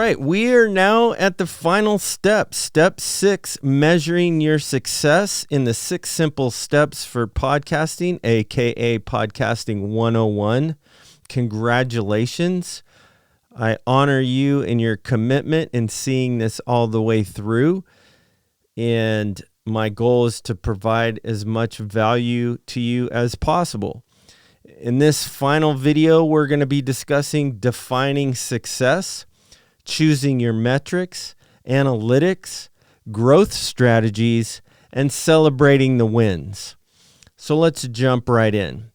right, we are now at the final step. Step 6, measuring your success in the 6 simple steps for podcasting, aka Podcasting 101. Congratulations. I honor you in your commitment in seeing this all the way through. And my goal is to provide as much value to you as possible. In this final video, we're going to be discussing defining success, choosing your metrics, analytics, growth strategies, and celebrating the wins. So let's jump right in.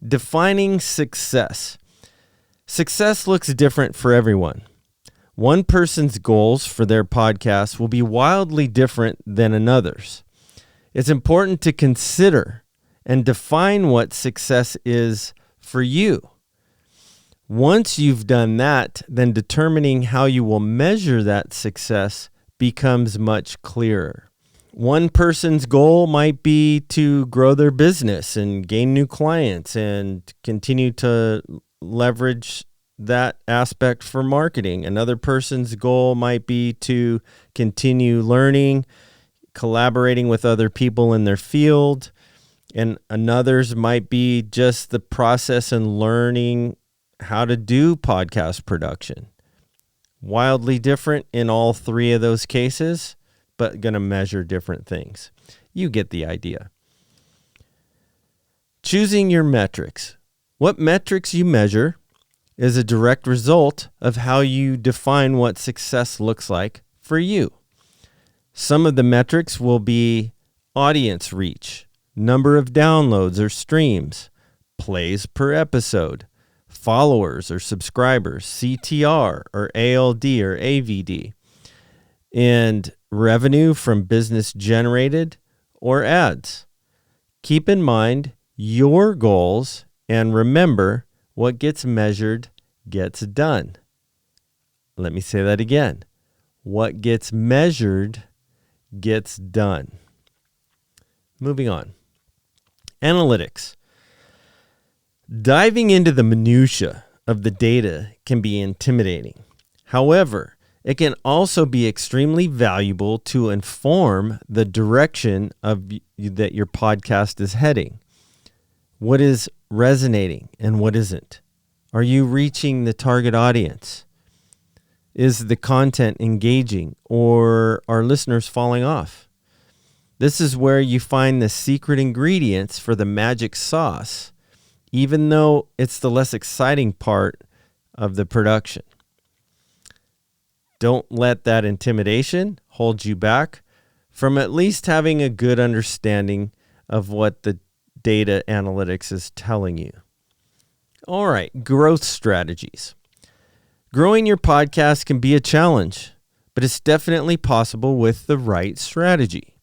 Defining success. Success looks different for everyone. One person's goals for their podcast will be wildly different than another's. It's important to consider and define what success is for you. Once you've done that, then determining how you will measure that success becomes much clearer. One person's goal might be to grow their business and gain new clients and continue to leverage that aspect for marketing. Another person's goal might be to continue learning, collaborating with other people in their field, and another's might be just the process and learning how to do podcast production. Wildly different in all 3 of those cases, but going to measure different things. You get the idea. Choosing your metrics. What metrics you measure is a direct result of how you define what success looks like for you. Some of the metrics will be audience reach, number of downloads or streams, plays per episode, followers or subscribers, CTR or ALD or AVD, and revenue from business generated or ads. Keep in mind your goals and remember what gets measured gets done. Let me say that again. What gets measured gets done. Moving on. Analytics. Diving into the minutia of the data can be intimidating. However, it can also be extremely valuable to inform the direction that your podcast is heading. What is resonating and what isn't? Are you reaching the target audience? Is the content engaging or are listeners falling off? This is where you find the secret ingredients for the magic sauce, even though it's the less exciting part of the production. Don't let that intimidation hold you back from at least having a good understanding of what the data analytics is telling you. All right, growth strategies. Growing your podcast can be a challenge, but it's definitely possible with the right strategy.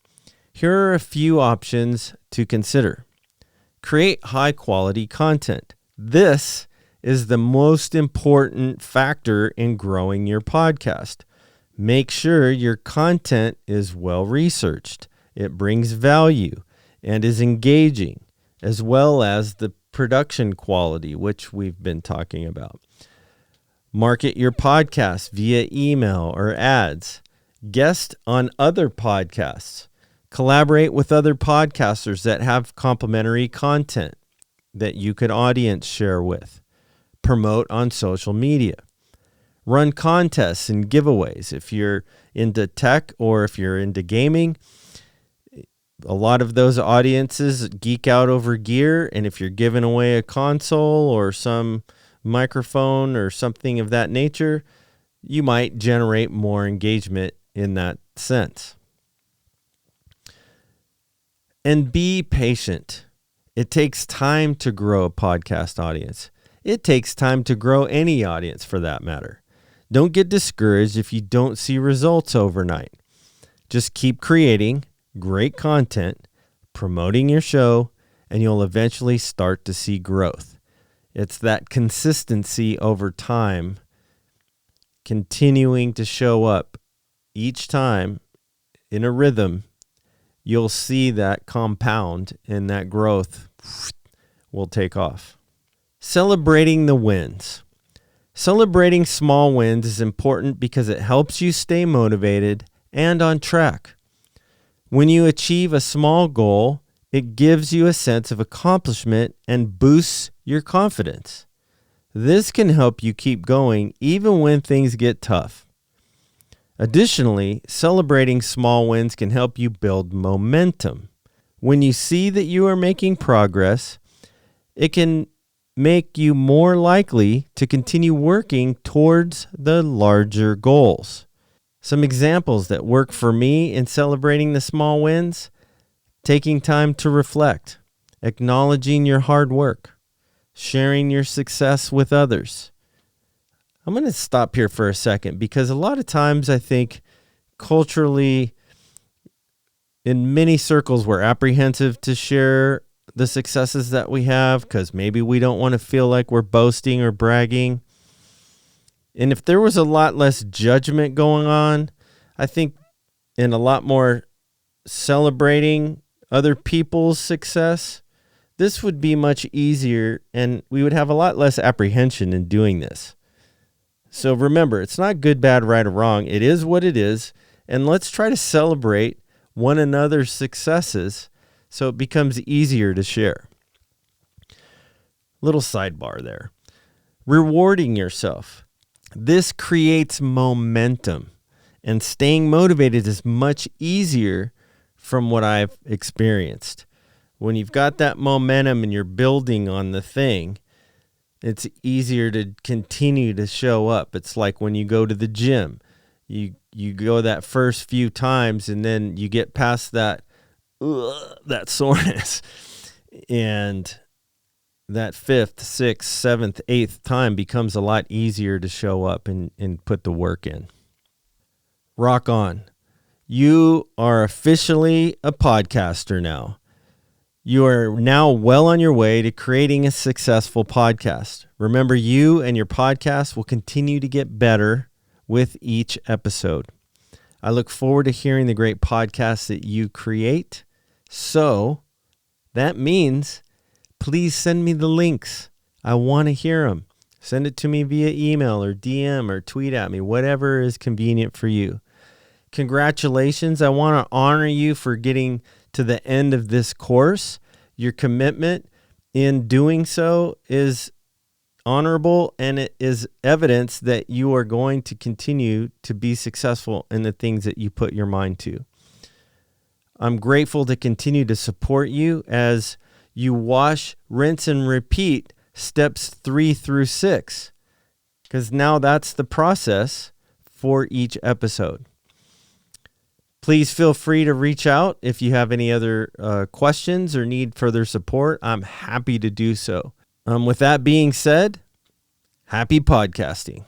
Here are a few options to consider. Create high-quality content. This is the most important factor in growing your podcast. Make sure your content is well-researched, it brings value, and is engaging, as well as the production quality, which we've been talking about. Market your podcast via email or ads. Guest on other podcasts. Collaborate with other podcasters that have complementary content that you could audience share with. Promote on social media. Run contests and giveaways. If you're into tech or if you're into gaming, a lot of those audiences geek out over gear, and if you're giving away a console or some microphone or something of that nature, you might generate more engagement in that sense. And be patient. It takes time to grow a podcast audience. It takes time to grow any audience for that matter. Don't get discouraged if you don't see results overnight. Just keep creating great content, promoting your show, and you'll eventually start to see growth. It's that consistency over time, continuing to show up each time in a rhythm. You'll see that compound and that growth will take off. Celebrating the wins. Celebrating small wins is important because it helps you stay motivated and on track. When you achieve a small goal, it gives you a sense of accomplishment and boosts your confidence. This can help you keep going even when things get tough. Additionally, celebrating small wins can help you build momentum. When you see that you are making progress, it can make you more likely to continue working towards the larger goals. Some examples that work for me in celebrating the small wins: taking time to reflect, acknowledging your hard work, sharing your success with others. I'm going to stop here for a second because a lot of times I think culturally, in many circles, we're apprehensive to share the successes that we have because maybe we don't want to feel like we're boasting or bragging. And if there was a lot less judgment going on, I think, and a lot more celebrating other people's success, this would be much easier and we would have a lot less apprehension in doing this. So remember, it's not good, bad, right, or wrong. It is what it is. And let's try to celebrate one another's successes so it becomes easier to share. Little sidebar there. Rewarding yourself. This creates momentum, and staying motivated is much easier from what I've experienced. When you've got that momentum and you're building on the thing, it's easier to continue to show up. It's like when you go to the gym. You go that first few times and then you get past that soreness. And that fifth, sixth, seventh, eighth time becomes a lot easier to show up and put the work in. Rock on. You are officially a podcaster now. You are now well on your way to creating a successful podcast. Remember, you and your podcast will continue to get better with each episode. I look forward to hearing the great podcasts that you create. So that means please send me the links. I want to hear them. Send it to me via email or DM or tweet at me, whatever is convenient for you. Congratulations. I want to honor you for getting to the end of this course. Your commitment in doing so is honorable, and it is evidence that you are going to continue to be successful in the things that you put your mind to. I'm grateful to continue to support you as you wash, rinse, and repeat steps 3 through 6, because now that's the process for each episode. Please feel free to reach out if you have any other questions or need further support. I'm happy to do so. With that being said, happy podcasting.